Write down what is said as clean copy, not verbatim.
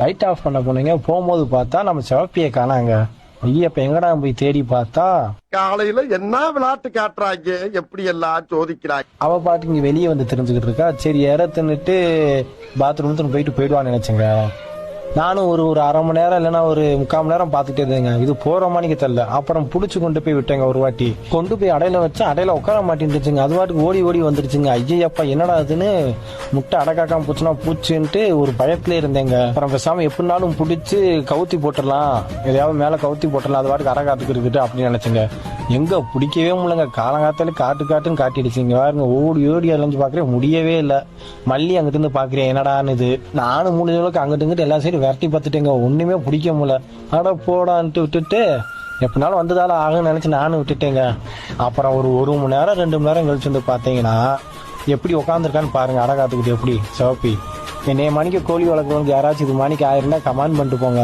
Light off பண்ண போனீங்க, போகும்போது பார்த்தா நம்ம சிவப்பியை காணாங்க. ஐயப்ப எங்கடா போய் தேடி பார்த்தா காலையில என்ன விளையாட்டு காட்டுறாங்க, எப்படி எல்லாம் சோதிக்கிறாங்க. அவ பாட்டு இங்க வெளியே வந்து தெரிஞ்சுக்கிட்டு இருக்கா. சரி இற தின்னுட்டு பாத்ரூம் போயிடுவான்னு நினைச்சேங்க. நானும் ஒரு அரை மணி நேரம் இல்லைன்னா ஒரு 3/4 மணி நேரம் பார்த்துட்டே இருந்தேங்க. இது போற மணிக்கு தெரியல. அப்புறம் புடிச்சு கொண்டு போய் விட்டேங்க. ஒரு வாட்டி கொண்டு போய் அடையில வச்சு அடையில உட்கார மாட்டேன்ட்டுச்சுங்க. அது வாட்டுக்கு ஓடி ஓடி வந்துருச்சுங்க. ஐயப்பா என்னடா அதுன்னு முட்டை அடக்காக்காம பூச்சுனா பூச்சுன்ட்டு ஒரு பயத்திலே இருந்தேங்க. அப்புறம் பேசாம எப்படினாலும் பிடிச்சி கவுத்தி போட்டுடலாம், எதையாவது மேல கவுத்தி போட்டுடலாம், அது வாட்டுக்கு அரை காத்துக்கு இருக்குது அப்படின்னு நினைச்சுங்க. எங்க பிடிக்கவே முடியலங்க. காலங்காத்தால காட்டுன்னு காட்டிடுச்சுங்க. பாருங்க ஓடி ஓடி அலைஞ்சு பாக்குறேன், முடியவே இல்லை. மல்லி அங்கிட்டு இருந்து பாக்குறேன் என்னடான்னு. இது நானும் முடிஞ்ச அளவுக்கு அங்கிட்டு இங்கிட்டு எல்லா சைடும் விரட்டி பார்த்துட்டேங்க. ஒண்ணுமே பிடிக்க முடியல. அட போடான்ட்டு விட்டுட்டு எப்படினாலும் வந்ததால ஆகுன்னு நினைச்சு நானும் விட்டுட்டேங்க. அப்புறம் ஒரு மணி நேரம் 2 மணி நேரம் கழிச்சு வந்து பாத்தீங்கன்னா எப்படி உட்காந்துருக்கான்னு பாருங்க. அடை காத்துக்கிட்டு எப்படி சிவப்பி. என்னைய மணிக்கு கோழி வளர்க்குறவங்க யாராச்சும் இது மணிக்கு ஆயிருந்தா கமெண்ட் பண்ணிட்டு போங்க.